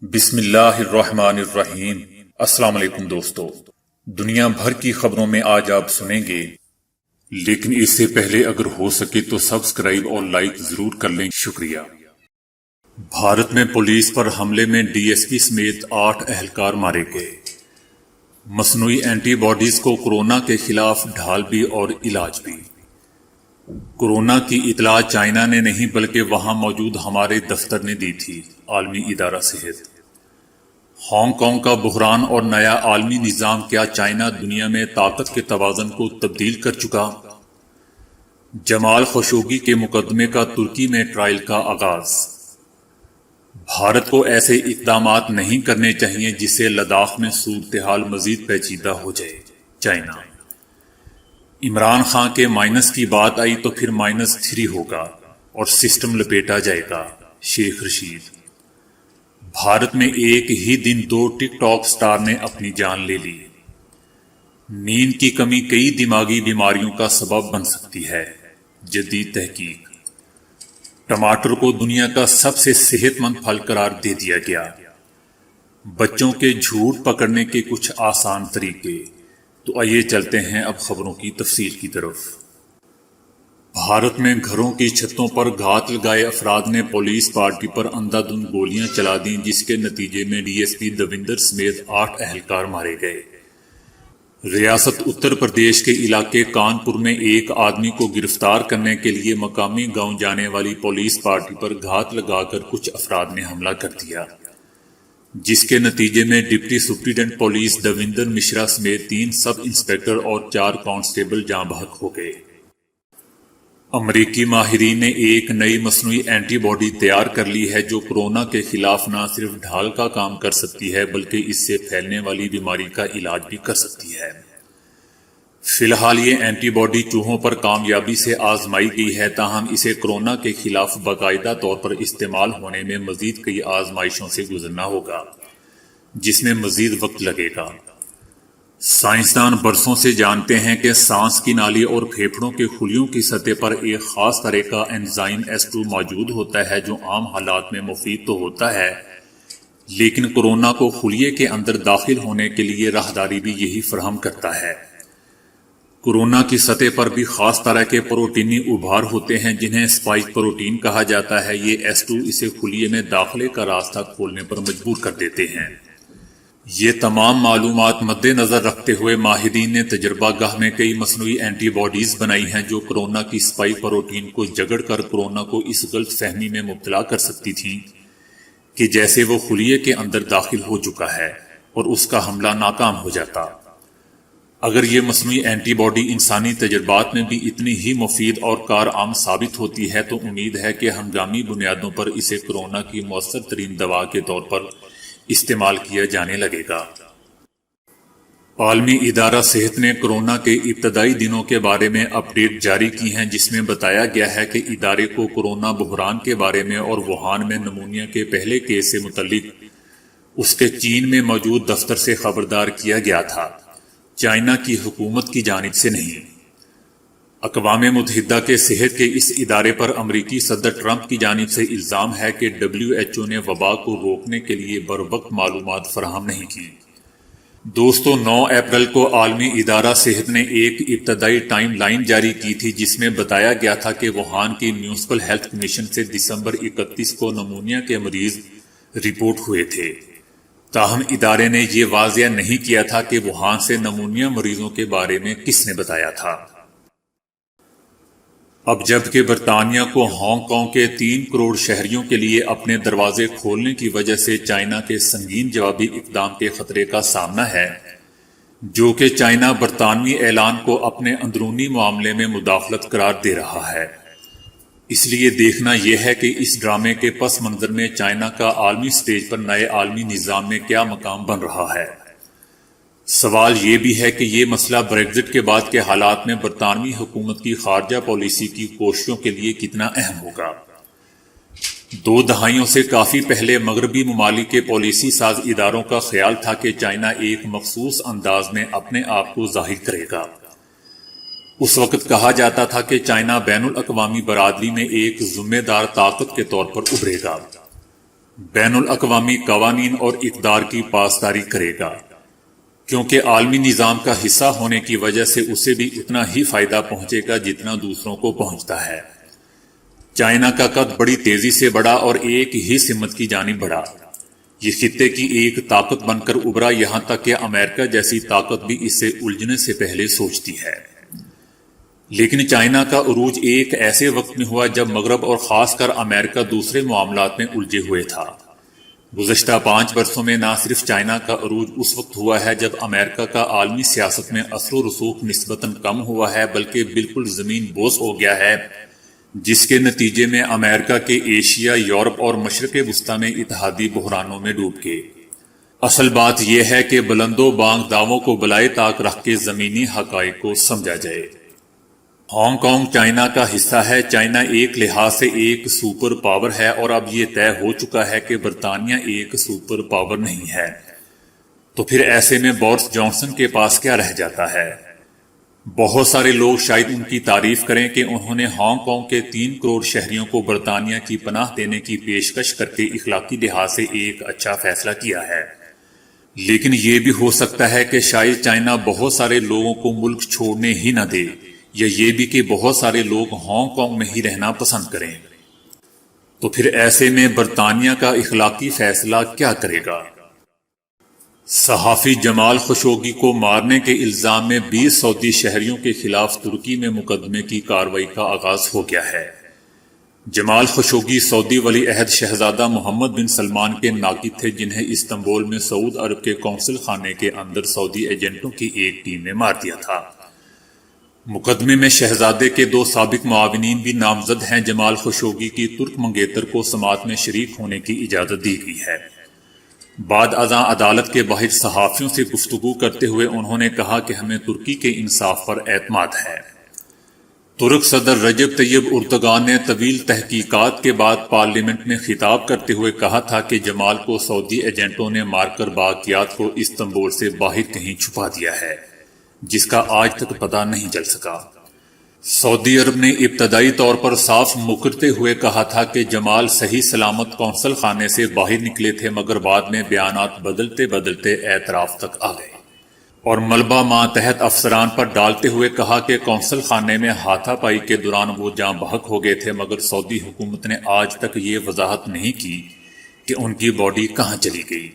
بسم اللہ الرحمن الرحیم۔ السلام علیکم دوستو، دنیا بھر کی خبروں میں آج آپ سنیں گے، لیکن اس سے پہلے اگر ہو سکے تو سبسکرائب اور لائک ضرور کر لیں، شکریہ۔ بھارت میں پولیس پر حملے میں ڈی ایس پی سمیت 8 اہلکار مارے گئے۔ مصنوعی اینٹی باڈیز کو کورونا کے خلاف ڈھال بھی اور علاج بھی۔ کورونا کی اطلاع چائنا نے نہیں بلکہ وہاں موجود ہمارے دفتر نے دی تھی، عالمی ادارہ صحت۔ ہانگ کانگ کا بحران اور نیا عالمی نظام، کیا چائنا دنیا میں طاقت کے توازن کو تبدیل کر چکا؟ جمال خشوگی کے مقدمے کا ترکی میں ٹرائل کا آغاز۔ بھارت کو ایسے اقدامات نہیں کرنے چاہیے جس سے لداخ میں صورتحال مزید پیچیدہ ہو جائے، چائنا۔ عمران خان کے مائنس کی بات آئی تو پھر -3 ہوگا اور سسٹم لپیٹا جائے گا، شیخ رشید۔ بھارت میں ایک ہی دن 2 ٹک ٹاک سٹار نے اپنی جان لے لی۔ نیند کی کمی کئی دماغی بیماریوں کا سبب بن سکتی ہے، جدید تحقیق۔ ٹماٹر کو دنیا کا سب سے صحت مند پھل قرار دے دیا گیا۔ بچوں کے جھوٹ پکڑنے کے کچھ آسان طریقے۔ تو آئیے چلتے ہیں اب خبروں کی تفصیل کی طرف۔ بھارت میں گھروں کی چھتوں پر گھات لگائے افراد نے پولیس پارٹی پر اندھا دھند گولیاں چلا دیں، جس کے نتیجے میں ڈی ایس پی دویندر سمیت 8 اہلکار مارے گئے۔ ریاست اتر پردیش کے علاقے کانپور میں ایک آدمی کو گرفتار کرنے کے لیے مقامی گاؤں جانے والی پولیس پارٹی پر گھات لگا کر کچھ افراد نے حملہ کر دیا، جس کے نتیجے میں ڈپٹی سپرنٹینڈنٹ پولیس دویندر مشرا سمیت 3 سب انسپکٹر اور 4 کانسٹیبل جاں بحق ہو گئے۔ امریکی ماہرین نے ایک نئی مصنوعی اینٹی باڈی تیار کر لی ہے جو کورونا کے خلاف نہ صرف ڈھال کا کام کر سکتی ہے بلکہ اس سے پھیلنے والی بیماری کا علاج بھی کر سکتی ہے۔ فی الحال یہ اینٹی باڈی چوہوں پر کامیابی سے آزمائی گئی ہے، تاہم اسے کورونا کے خلاف باقاعدہ طور پر استعمال ہونے میں مزید کئی آزمائشوں سے گزرنا ہوگا، جس میں مزید وقت لگے گا۔ سائنسدان برسوں سے جانتے ہیں کہ سانس کی نالی اور پھیپھڑوں کے خلیوں کی سطح پر ایک خاص طرح کا انزائم S2 موجود ہوتا ہے جو عام حالات میں مفید تو ہوتا ہے، لیکن کورونا کو خلیے کے اندر داخل ہونے کے لیے راہداری بھی یہی فراہم کرتا ہے۔ کورونا کی سطح پر بھی خاص طرح کے پروٹینی ابھار ہوتے ہیں جنہیں اسپائک پروٹین کہا جاتا ہے۔ یہ S2 اسے خلیے میں داخلے کا راستہ کھولنے پر مجبور کر دیتے ہیں۔ یہ تمام معلومات مد نظر رکھتے ہوئے ماہرین نے تجربہ گاہ میں کئی مصنوعی اینٹی باڈیز بنائی ہیں جو کورونا کی اسپائک پروٹین کو جگڑ کر کورونا کو اس غلط فہمی میں مبتلا کر سکتی تھیں کہ جیسے وہ خلیے کے اندر داخل ہو چکا ہے اور اس کا حملہ ناکام ہو جاتا۔ اگر یہ مصنوعی اینٹی باڈی انسانی تجربات میں بھی اتنی ہی مفید اور کارآمد ثابت ہوتی ہے تو امید ہے کہ ہنگامی بنیادوں پر اسے کورونا کی مؤثر ترین دوا کے طور پر استعمال کیا جانے لگے گا۔ عالمی ادارہ صحت نے کورونا کے ابتدائی دنوں کے بارے میں اپ ڈیٹ جاری کی ہیں، جس میں بتایا گیا ہے کہ ادارے کو کورونا بحران کے بارے میں اور ووہان میں نمونیا کے پہلے کیس سے متعلق اس کے چین میں موجود دفتر سے خبردار کیا گیا تھا، چائنا کی حکومت کی جانب سے نہیں۔ اقوام متحدہ کے صحت کے اس ادارے پر امریکی صدر ٹرمپ کی جانب سے الزام ہے کہ WHO نے وبا کو روکنے کے لیے بروقت معلومات فراہم نہیں کی۔ دوستو، 9 اپریل کو عالمی ادارہ صحت نے ایک ابتدائی ٹائم لائن جاری کی تھی جس میں بتایا گیا تھا کہ ووہان کی میونسپل ہیلتھ کمیشن سے دسمبر 31 کو نمونیا کے مریض رپورٹ ہوئے تھے، تاہم ادارے نے یہ واضح نہیں کیا تھا کہ ووہان سے نمونیا مریضوں کے بارے میں کس نے بتایا تھا۔ اب جبکہ برطانیہ کو ہانگ کانگ کے 3 کروڑ شہریوں کے لیے اپنے دروازے کھولنے کی وجہ سے چائنا کے سنگین جوابی اقدام کے خطرے کا سامنا ہے، جو کہ چائنا برطانوی اعلان کو اپنے اندرونی معاملے میں مداخلت قرار دے رہا ہے، اس لیے دیکھنا یہ ہے کہ اس ڈرامے کے پس منظر میں چائنا کا عالمی سٹیج پر نئے عالمی نظام میں کیا مقام بن رہا ہے۔ سوال یہ بھی ہے کہ یہ مسئلہ بریگزٹ کے بعد کے حالات میں برطانوی حکومت کی خارجہ پالیسی کی کوششوں کے لیے کتنا اہم ہوگا۔ 2 دہائیوں سے کافی پہلے مغربی ممالک کے پالیسی ساز اداروں کا خیال تھا کہ چائنا ایک مخصوص انداز میں اپنے آپ کو ظاہر کرے گا۔ اس وقت کہا جاتا تھا کہ چائنا بین الاقوامی برادری میں ایک ذمہ دار طاقت کے طور پر ابھرے گا۔ بین الاقوامی قوانین اور اقدار کی پاسداری کرے گا، کیونکہ عالمی نظام کا حصہ ہونے کی وجہ سے اسے بھی اتنا ہی فائدہ پہنچے گا جتنا دوسروں کو پہنچتا ہے۔ چائنا کا قد بڑی تیزی سے بڑھا اور ایک ہی سمت کی جانب بڑھا۔ یہ خطے کی ایک طاقت بن کر ابھرا، یہاں تک کہ امریکہ جیسی طاقت بھی اس سے الجھنے سے پہلے سوچتی ہے۔ لیکن چائنا کا عروج ایک ایسے وقت میں ہوا جب مغرب اور خاص کر امریکہ دوسرے معاملات میں الجھے ہوئے تھا۔ گزشتہ 5 برسوں میں نہ صرف چائنا کا عروج اس وقت ہوا ہے جب امریکہ کا عالمی سیاست میں اثر و رسوخ نسبتاً کم ہوا ہے، بلکہ بالکل زمین بوس ہو گیا ہے، جس کے نتیجے میں امریکہ کے ایشیا، یورپ اور مشرق وسطیٰ میں اتحادی بحرانوں میں ڈوب گئے۔ اصل بات یہ ہے کہ بلند و بانگ دعووں کو بالائے طاق رکھ کے زمینی حقائق کو سمجھا جائے۔ ہانگ کانگ چائنا کا حصہ ہے۔ چائنا ایک لحاظ سے ایک سپر پاور ہے اور اب یہ طے ہو چکا ہے کہ برطانیہ ایک سپر پاور نہیں ہے، تو پھر ایسے میں بورس جانسن کے پاس کیا رہ جاتا ہے؟ بہت سارے لوگ شاید ان کی تعریف کریں کہ انہوں نے ہانگ کانگ کے 3 کروڑ شہریوں کو برطانیہ کی پناہ دینے کی پیشکش کر کے اخلاقی لحاظ سے ایک اچھا فیصلہ کیا ہے، لیکن یہ بھی ہو سکتا ہے کہ شاید چائنا بہت سارے لوگوں کو ملک چھوڑنے ہی نہ دے، یا یہ بھی کہ بہت سارے لوگ ہانگ کانگ میں ہی رہنا پسند کریں۔ تو پھر ایسے میں برطانیہ کا اخلاقی فیصلہ کیا کرے گا؟ صحافی جمال خشوگی کو مارنے کے الزام میں 20 سعودی شہریوں کے خلاف ترکی میں مقدمے کی کارروائی کا آغاز ہو گیا ہے۔ جمال خشوگی سعودی ولی عہد شہزادہ محمد بن سلمان کے ناقد تھے، جنہیں استنبول میں سعود عرب کے قونصل خانے کے اندر سعودی ایجنٹوں کی ایک ٹیم نے مار دیا تھا۔ مقدمے میں شہزادے کے 2 سابق معاونین بھی نامزد ہیں۔ جمال خشوگی کی ترک منگیتر کو سماعت میں شریک ہونے کی اجازت دی گئی ہے۔ بعد ازاں عدالت کے باہر صحافیوں سے گفتگو کرتے ہوئے انہوں نے کہا کہ ہمیں ترکی کے انصاف پر اعتماد ہے۔ ترک صدر رجب طیب اردگان نے طویل تحقیقات کے بعد پارلیمنٹ میں خطاب کرتے ہوئے کہا تھا کہ جمال کو سعودی ایجنٹوں نے مار کر باقیات کو استنبول سے باہر کہیں چھپا دیا ہے، جس کا آج تک پتہ نہیں چل سکا۔ سعودی عرب نے ابتدائی طور پر صاف مکرتے ہوئے کہا تھا کہ جمال صحیح سلامت قونصل خانے سے باہر نکلے تھے، مگر بعد میں بیانات بدلتے بدلتے اعتراف تک آ گئے اور ملبہ ماتحت افسران پر ڈالتے ہوئے کہا کہ قونصل خانے میں ہاتھا پائی کے دوران وہ جاں بحق ہو گئے تھے، مگر سعودی حکومت نے آج تک یہ وضاحت نہیں کی کہ ان کی باڈی کہاں چلی گئی۔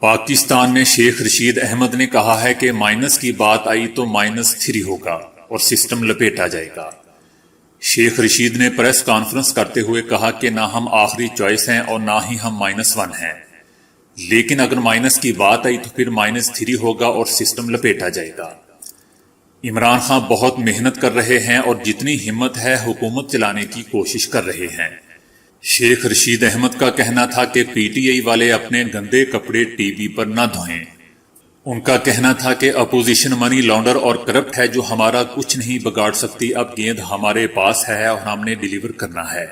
پاکستان میں شیخ رشید احمد نے کہا ہے کہ مائنس کی بات آئی تو -3 ہوگا اور سسٹم لپیٹا جائے گا۔ شیخ رشید نے پریس کانفرنس کرتے ہوئے کہا کہ نہ ہم آخری چوائس ہیں اور نہ ہی ہم -1 ہیں، لیکن اگر مائنس کی بات آئی تو پھر -3 ہوگا اور سسٹم لپیٹا جائے گا۔ عمران خان بہت محنت کر رہے ہیں اور جتنی ہمت ہے حکومت چلانے کی کوشش کر رہے ہیں۔ شیخ رشید احمد کا کہنا تھا کہ پی ٹی آئی والے اپنے گندے کپڑے ٹی وی پر نہ دھوئیں۔ ان کا کہنا تھا کہ اپوزیشن منی لانڈر اور کرپٹ ہے جو ہمارا کچھ نہیں بگاڑ سکتی، اب گیند ہمارے پاس ہے اور ہم نے ڈیلیور کرنا ہے۔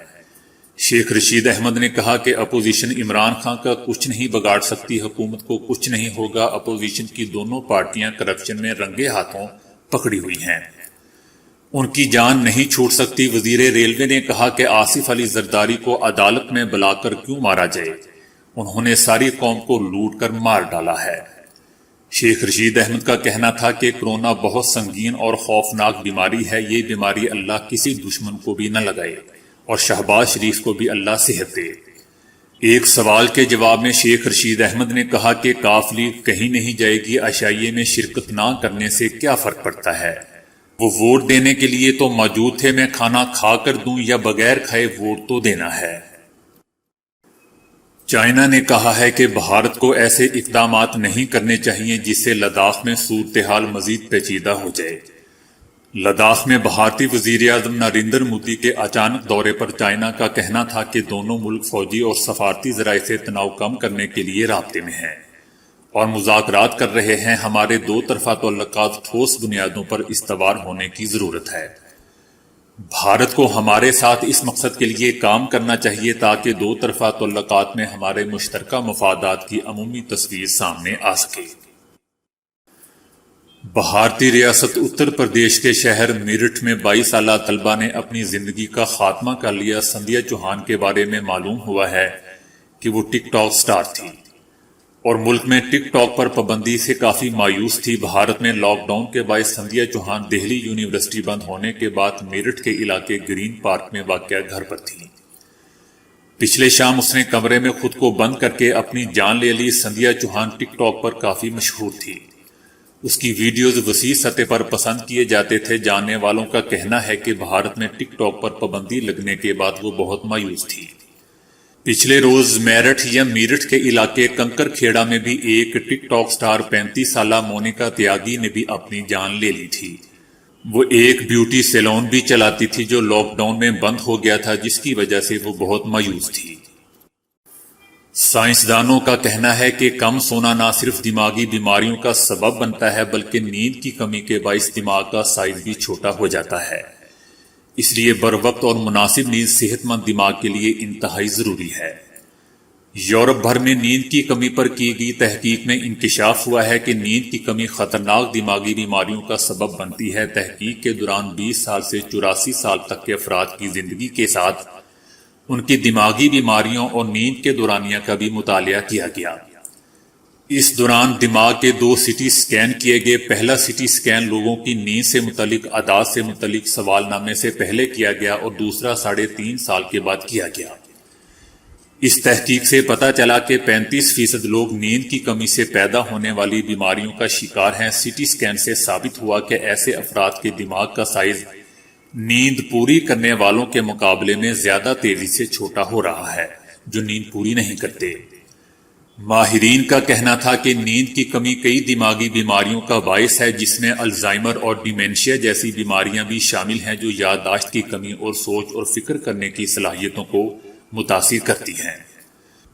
شیخ رشید احمد نے کہا کہ اپوزیشن عمران خان کا کچھ نہیں بگاڑ سکتی، حکومت کو کچھ نہیں ہوگا، اپوزیشن کی دونوں پارٹیاں کرپشن میں رنگے ہاتھوں پکڑی ہوئی ہیں، ان کی جان نہیں چھوٹ سکتی۔ وزیر ریلوے نے کہا کہ آصف علی زرداری کو عدالت میں بلا کر کیوں مارا جائے، انہوں نے ساری قوم کو لوٹ کر مار ڈالا ہے۔ شیخ رشید احمد کا کہنا تھا کہ کورونا بہت سنگین اور خوفناک بیماری ہے، یہ بیماری اللہ کسی دشمن کو بھی نہ لگائے اور شہباز شریف کو بھی اللہ صحت دے۔ ایک سوال کے جواب میں شیخ رشید احمد نے کہا کہ کاف لیگ کہیں نہیں جائے گی، عشائیے میں شرکت نہ کرنے سے کیا فرق پڑتا ہے، وہ ووٹ دینے کے لیے تو موجود تھے، میں کھانا کھا کر دوں یا بغیر کھائے ووٹ تو دینا ہے۔ چائنا نے کہا ہے کہ بھارت کو ایسے اقدامات نہیں کرنے چاہیے جس سے لداخ میں صورتحال مزید پیچیدہ ہو جائے۔ لداخ میں بھارتی وزیر اعظم نریندر مودی کے اچانک دورے پر چائنا کا کہنا تھا کہ دونوں ملک فوجی اور سفارتی ذرائع سے تناؤ کم کرنے کے لیے رابطے میں ہیں اور مذاکرات کر رہے ہیں۔ ہمارے 2 طرفہ تعلقات ٹھوس بنیادوں پر استوار ہونے کی ضرورت ہے۔ بھارت کو ہمارے ساتھ اس مقصد کے لیے کام کرنا چاہیے تاکہ 2 طرفہ تعلقات میں ہمارے مشترکہ مفادات کی عمومی تصویر سامنے آ سکے۔ بھارتی ریاست اتر پردیش کے شہر میرٹھ میں 22 سالہ طلبہ نے اپنی زندگی کا خاتمہ کر لیا۔ سندھیا چوہان کے بارے میں معلوم ہوا ہے کہ وہ ٹک ٹاک سٹار تھی اور ملک میں ٹک ٹاک پر پابندی سے کافی مایوس تھی۔ بھارت میں لاک ڈاؤن کے باعث سندھیا چوہان دہلی یونیورسٹی بند ہونے کے بعد میرٹھ کے علاقے گرین پارک میں واقع گھر پر تھی۔ پچھلے شام اس نے کمرے میں خود کو بند کر کے اپنی جان لے لی۔ سندھیا چوہان ٹک ٹاک پر کافی مشہور تھی۔ اس کی ویڈیوز وسیع سطح پر پسند کیے جاتے تھے۔ جاننے والوں کا کہنا ہے کہ بھارت میں ٹک ٹاک پر پابندی لگنے کے بعد وہ بہت مایوس تھی۔ پچھلے روز میرٹھ کے علاقے کنکر کھیڑا میں بھی ایک ٹک ٹاک سٹار 35 سالہ مونیکا تیاگی نے بھی اپنی جان لے لی تھی۔ وہ ایک بیوٹی سیلون بھی چلاتی تھی جو لاک ڈاؤن میں بند ہو گیا تھا، جس کی وجہ سے وہ بہت مایوس تھی۔ سائنسدانوں کا کہنا ہے کہ کم سونا نہ صرف دماغی بیماریوں کا سبب بنتا ہے بلکہ نیند کی کمی کے باعث دماغ کا سائز بھی چھوٹا ہو جاتا ہے۔ اس لیے بروقت اور مناسب نیند صحت مند دماغ کے لیے انتہائی ضروری ہے۔ یورپ بھر میں نیند کی کمی پر کی گئی تحقیق میں انکشاف ہوا ہے کہ نیند کی کمی خطرناک دماغی بیماریوں کا سبب بنتی ہے۔ تحقیق کے دوران 20 سال سے 84 سال تک کے افراد کی زندگی کے ساتھ ان کی دماغی بیماریوں اور نیند کے دورانیہ کا بھی مطالعہ کیا گیا۔ اس دوران دماغ کے 2 CT اسکین کیے گئے۔ پہلا CT اسکین لوگوں کی نیند سے متعلق عادات سے متعلق سوال نامے سے پہلے کیا گیا اور دوسرا 3.5 سال کے بعد کیا گیا۔ اس تحقیق سے پتہ چلا کہ 35% لوگ نیند کی کمی سے پیدا ہونے والی بیماریوں کا شکار ہیں۔ CT اسکین سے ثابت ہوا کہ ایسے افراد کے دماغ کا سائز نیند پوری کرنے والوں کے مقابلے میں زیادہ تیزی سے چھوٹا ہو رہا ہے جو نیند پوری نہیں کرتے۔ ماہرین کا کہنا تھا کہ نیند کی کمی کئی دماغی بیماریوں کا باعث ہے، جس میں الزائمر اور ڈیمینشیا جیسی بیماریاں بھی شامل ہیں جو یادداشت کی کمی اور سوچ اور فکر کرنے کی صلاحیتوں کو متاثر کرتی ہیں۔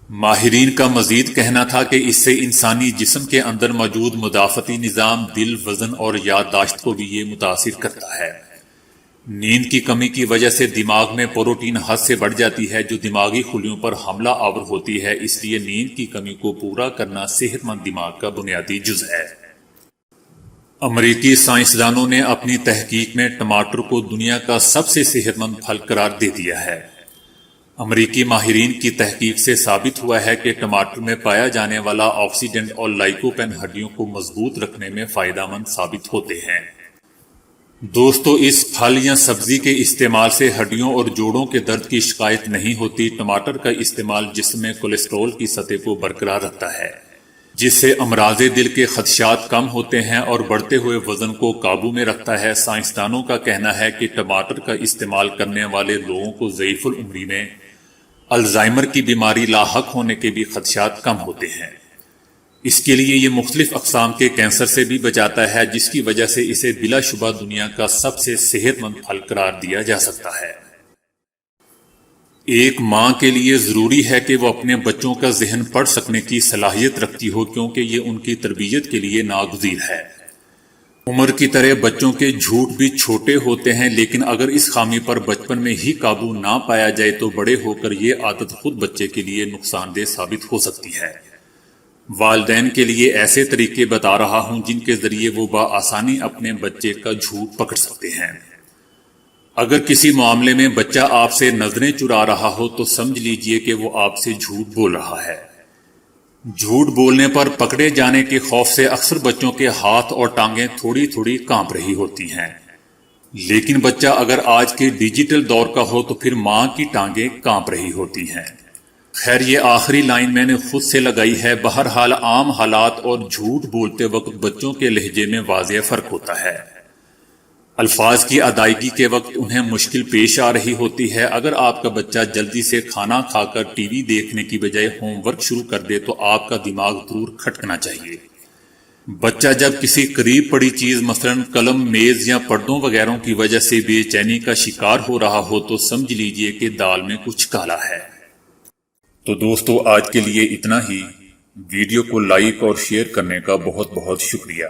ماہرین کا مزید کہنا تھا کہ اس سے انسانی جسم کے اندر موجود مدافعتی نظام، دل، وزن اور یادداشت کو بھی یہ متاثر کرتا ہے۔ نیند کی کمی کی وجہ سے دماغ میں پروٹین حد سے بڑھ جاتی ہے جو دماغی خلیوں پر حملہ آور ہوتی ہے۔ اس لیے نیند کی کمی کو پورا کرنا صحت مند دماغ کا بنیادی جز ہے۔ امریکی سائنسدانوں نے اپنی تحقیق میں ٹماٹر کو دنیا کا سب سے صحت مند پھل قرار دے دیا ہے۔ امریکی ماہرین کی تحقیق سے ثابت ہوا ہے کہ ٹماٹر میں پایا جانے والا آکسیڈنٹ اور لائکوپین ہڈیوں کو مضبوط رکھنے میں فائدہ مند ثابت ہوتے ہیں۔ دوستو، اس پھل یا سبزی کے استعمال سے ہڈیوں اور جوڑوں کے درد کی شکایت نہیں ہوتی۔ ٹماٹر کا استعمال جسم میں کولیسٹرول کی سطح کو برقرار رکھتا ہے، جس سے امراض دل کے خدشات کم ہوتے ہیں اور بڑھتے ہوئے وزن کو قابو میں رکھتا ہے۔ سائنسدانوں کا کہنا ہے کہ ٹماٹر کا استعمال کرنے والے لوگوں کو ضعیف العمری میں الزائمر کی بیماری لاحق ہونے کے بھی خدشات کم ہوتے ہیں۔ اس کے لیے یہ مختلف اقسام کے کینسر سے بھی بچاتا ہے، جس کی وجہ سے اسے بلا شبہ دنیا کا سب سے صحت مند پھل قرار دیا جا سکتا ہے۔ ایک ماں کے لیے ضروری ہے کہ وہ اپنے بچوں کا ذہن پڑھ سکنے کی صلاحیت رکھتی ہو، کیونکہ یہ ان کی تربیت کے لیے ناگزیر ہے۔ عمر کی طرح بچوں کے جھوٹ بھی چھوٹے ہوتے ہیں، لیکن اگر اس خامی پر بچپن میں ہی قابو نہ پایا جائے تو بڑے ہو کر یہ عادت خود بچے کے لیے نقصان دہ ثابت ہو سکتی ہے۔ والدین کے لیے ایسے طریقے بتا رہا ہوں جن کے ذریعے وہ بآسانی اپنے بچے کا جھوٹ پکڑ سکتے ہیں۔ اگر کسی معاملے میں بچہ آپ سے نظریں چرا رہا ہو تو سمجھ لیجئے کہ وہ آپ سے جھوٹ بول رہا ہے۔ جھوٹ بولنے پر پکڑے جانے کے خوف سے اکثر بچوں کے ہاتھ اور ٹانگیں تھوڑی تھوڑی کانپ رہی ہوتی ہیں، لیکن بچہ اگر آج کے ڈیجیٹل دور کا ہو تو پھر ماں کی ٹانگیں کانپ رہی ہوتی ہیں۔ خیر، یہ آخری لائن میں نے خود سے لگائی ہے۔ بہرحال عام حالات اور جھوٹ بولتے وقت بچوں کے لہجے میں واضح فرق ہوتا ہے۔ الفاظ کی ادائیگی کے وقت انہیں مشکل پیش آ رہی ہوتی ہے۔ اگر آپ کا بچہ جلدی سے کھانا کھا کر ٹی وی دیکھنے کی بجائے ہوم ورک شروع کر دے تو آپ کا دماغ ضرور کھٹکنا چاہیے۔ بچہ جب کسی قریب پڑی چیز مثلاً قلم، میز یا پردوں وغیرہ کی وجہ سے بے چینی کا شکار ہو رہا ہو تو سمجھ لیجئے کہ دال میں کچھ کالا ہے۔ تو دوستو، آج کے لیے اتنا ہی۔ ویڈیو کو لائک اور شیئر کرنے کا بہت بہت شکریہ۔